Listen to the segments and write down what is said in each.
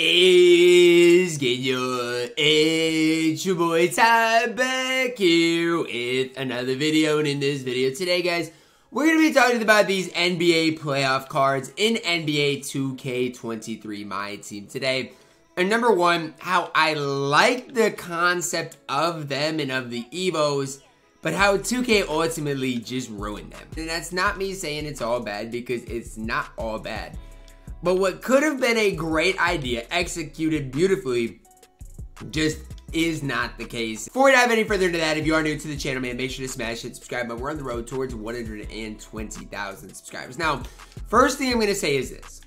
is good? It's your boy Ty back here with another video, and in this video today, guys, we're going to be talking about these NBA playoff cards in NBA 2K23 MyTEAM today. And number one, how I like the concept of them and of the Evos, but how 2K ultimately just ruined them. And that's not me saying it's all bad, because it's not all bad. But what could have been a great idea executed beautifully just is not the case. Before we dive any further into that, if you are new to the channel, man, make sure to smash that subscribe button. We're on the road towards 120,000 subscribers. Now, first thing I'm going to say is this.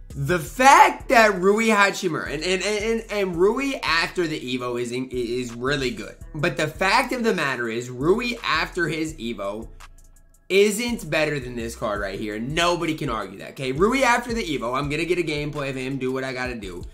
The fact that Rui Hachimura, and Rui after the Evo is really good. But the fact of the matter is, Rui after his Evo isn't better than this card right here. Nobody can argue that, okay? Rui after the Evo, I'm going to get a gameplay of him, do what I got to do.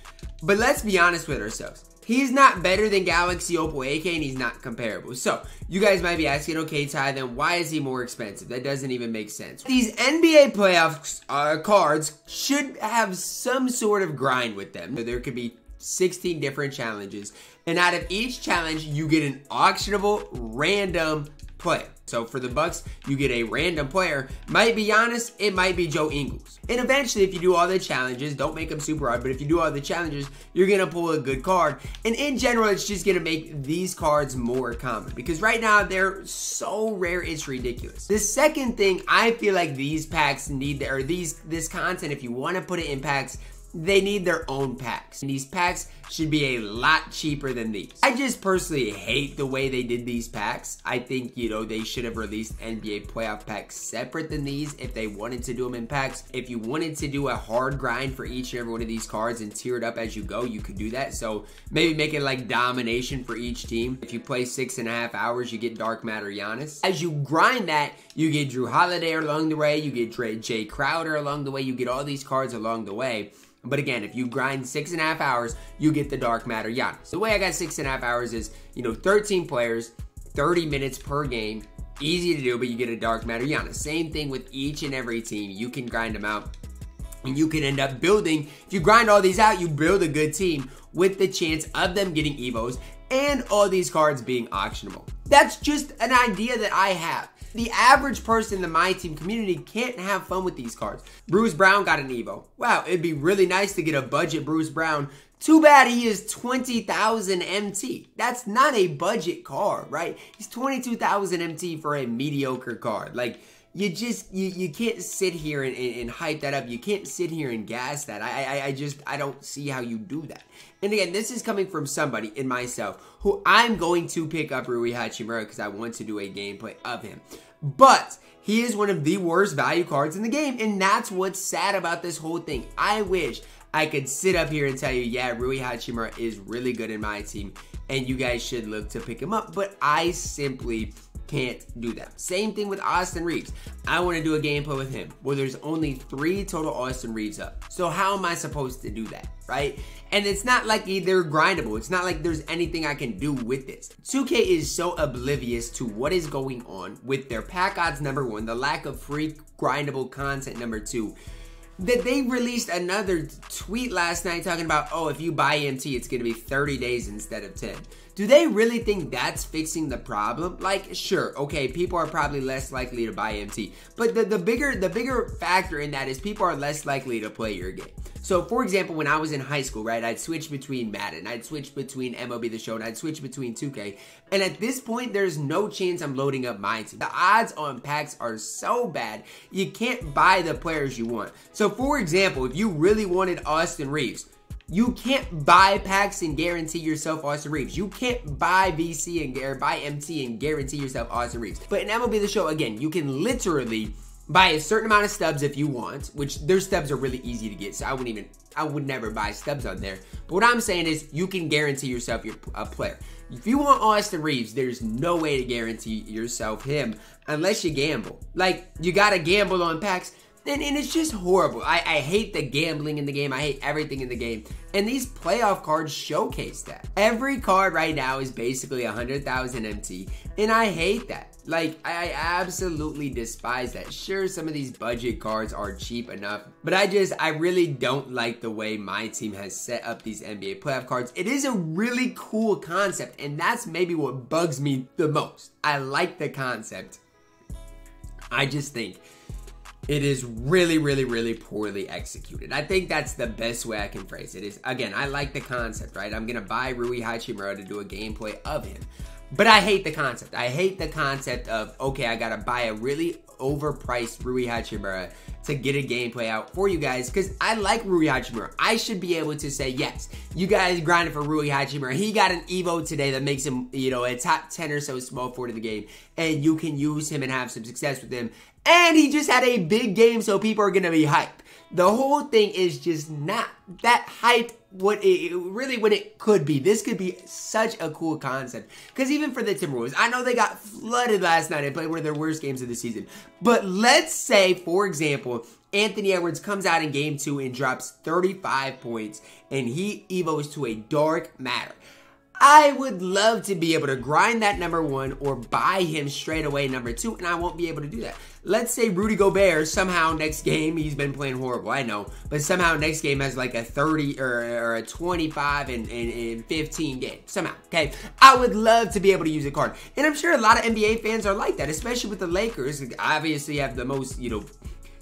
But let's be honest with ourselves. He's not better than Galaxy Opal AK, and he's not comparable. So, you guys might be asking, okay, Ty, then why is he more expensive? That doesn't even make sense. These NBA playoff cards should have some sort of grind with them. There could be 16 different challenges, and out of each challenge, you get an auctionable random player. So for the Bucks, you get a random player. Might be Giannis, it might be Joe Ingles. And eventually, if you do all the challenges, don't make them super hard, but if you do all the challenges, you're going to pull a good card. And in general, it's just going to make these cards more common, because right now, they're so rare, it's ridiculous. The second thing, I feel like these packs need, or this content, if you want to put it in packs, they need their own packs. And these packs should be a lot cheaper than these. I just personally hate the way they did these packs. I think, you know, they should have released NBA playoff packs separate than these if they wanted to do them in packs. If you wanted to do a hard grind for each and every one of these cards and tier it up as you go, you could do that. So maybe make it like domination for each team. If you play 6.5 hours, you get Dark Matter Giannis. As you grind that, you get Jrue Holiday along the way, you get Jae Crowder along the way, you get all these cards along the way. But again, if you grind 6.5 hours, you get the Dark Matter Giannis. The way I got 6.5 hours is, you know, 13 players, 30 minutes per game. Easy to do, but you get a Dark Matter Giannis. Same thing with each and every team. You can grind them out, and you can end up building. If you grind all these out, you build a good team with the chance of them getting Evos and all these cards being auctionable. That's just an idea that I have. The average person in the MyTEAM community can't have fun with these cards. Bruce Brown got an Evo. Wow, it'd be really nice to get a budget Bruce Brown. Too bad he is 20,000 MT. That's not a budget card, right? He's 22,000 MT for a mediocre card. Like, you can't sit here and hype that up. You can't sit here and gas that. I don't see how you do that. And again, this is coming from somebody in myself who I'm going to pick up Rui Hachimura because I want to do a gameplay of him. But he is one of the worst value cards in the game, and that's what's sad about this whole thing. I wish I could sit up here and tell you, yeah, Rui Hachimura is really good in MyTEAM, and you guys should look to pick him up, but I simply can't do that. Same thing with Austin Reaves. I want to do a gameplay with him. Well, there's only 3 total Austin Reaves up. So how am I supposed to do that, right? And it's not like they're grindable. It's not like there's anything I can do with this. 2K is so oblivious to what is going on with their pack odds, number 1, the lack of free grindable content, number 2, that they released another tweet last night talking about, oh, if you buy MT, it's going to be 30 days instead of 10. Do they really think that's fixing the problem? Like, sure, okay, people are probably less likely to buy MT, but the bigger factor in that is people are less likely to play your game. So, for example, when I was in high school, right, I'd switch between Madden, I'd switch between MLB The Show, and I'd switch between 2K, and at this point, there's no chance I'm loading up MyTEAM. The odds on packs are so bad, you can't buy the players you want. So, for example, if you really wanted Austin Reaves, you can't buy packs and guarantee yourself Austin Reaves. You can't buy VC or buy MT and guarantee yourself Austin Reaves. But in MLB The Show, again, you can literally buy a certain amount of stubs if you want, which their stubs are really easy to get, so I would never buy stubs on there. But what I'm saying is you can guarantee yourself a player. If you want Austin Reaves, there's no way to guarantee yourself him unless you gamble. Like, you gotta gamble on packs. And it's just horrible. I hate the gambling in the game. I hate everything in the game. And these playoff cards showcase that. Every card right now is basically 100,000 MT. And I hate that. Like, I absolutely despise that. Sure, some of these budget cards are cheap enough. But I really don't like the way my team has set up these NBA playoff cards. It is a really cool concept. And that's maybe what bugs me the most. I like the concept. I just think it is really, really, really poorly executed. I think that's the best way I can phrase it. Is, again, I like the concept, right? I'm going to buy Rui Hachimura to do a gameplay of him. But I hate the concept. I hate the concept of, okay, I got to buy a really overpriced Rui Hachimura to get a gameplay out for you guys, because I like Rui Hachimura. I should be able to say, yes, you guys grinded for Rui Hachimura. He got an Evo today that makes him, a top 10 or so small forward in the game, and you can use him and have some success with him. And he just had a big game, so people are going to be hyped. The whole thing is just not that hyped what it could be. This could be such a cool concept. Because even for the Timberwolves, I know they got flooded last night and played one of their worst games of the season. But let's say, for example, Anthony Edwards comes out in game 2 and drops 35 points. And he evos to a dark matter. I would love to be able to grind that number 1 or buy him straight away number 2, and I won't be able to do that. Let's say Rudy Gobert somehow next game, he's been playing horrible, I know, but somehow next game has like a 30 or a 25 and 15 game, somehow, okay? I would love to be able to use a card, and I'm sure a lot of NBA fans are like that, especially with the Lakers. Obviously have the most,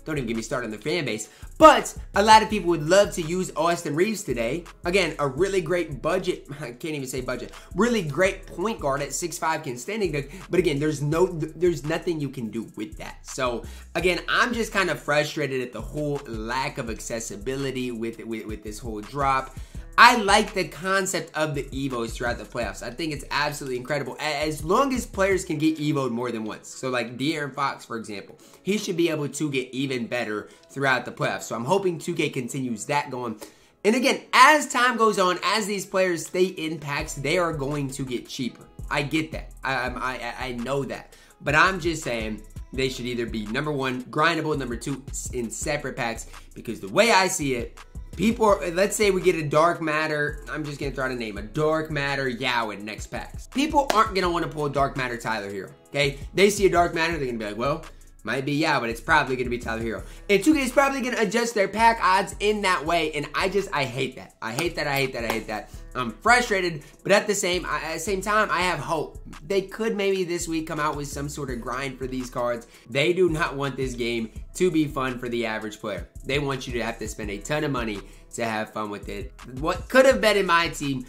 don't even get me started on the fan base. But a lot of people would love to use Austin Reaves today. Again, a really great budget, I can't even say budget, really great point guard at 6'5" can standing dunk. But again, there's nothing you can do with that. So again, I'm just kind of frustrated at the whole lack of accessibility with this whole drop. I like the concept of the Evos throughout the playoffs. I think it's absolutely incredible. As long as players can get Evo'd more than once. So like De'Aaron Fox, for example. He should be able to get even better throughout the playoffs. So I'm hoping 2K continues that going. And again, as time goes on, as these players stay in packs, they are going to get cheaper. I get that. I know that. But I'm just saying they should either be number 1, grindable, number 2, in separate packs. Because the way I see it, people are, let's say we get a Dark Matter, I'm just going to throw out a name, a Dark Matter Yao in next packs. People aren't going to want to pull Dark Matter Tyler Hero, okay? They see a Dark Matter, they're going to be like, well, might be Yao, but it's probably going to be Tyler Hero. And 2K is probably going to adjust their pack odds in that way, and I hate that. I hate that. I'm frustrated, but at the same time, I have hope. They could maybe this week come out with some sort of grind for these cards. They do not want this game to be fun for the average player. They want you to have to spend a ton of money to have fun with it. What could have been in my team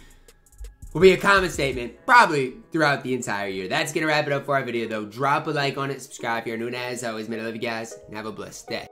will be a comment statement probably throughout the entire year. That's going to wrap it up for our video, though. Drop a like on it, subscribe if you're new, and as always, man, I love you guys, and have a blessed day.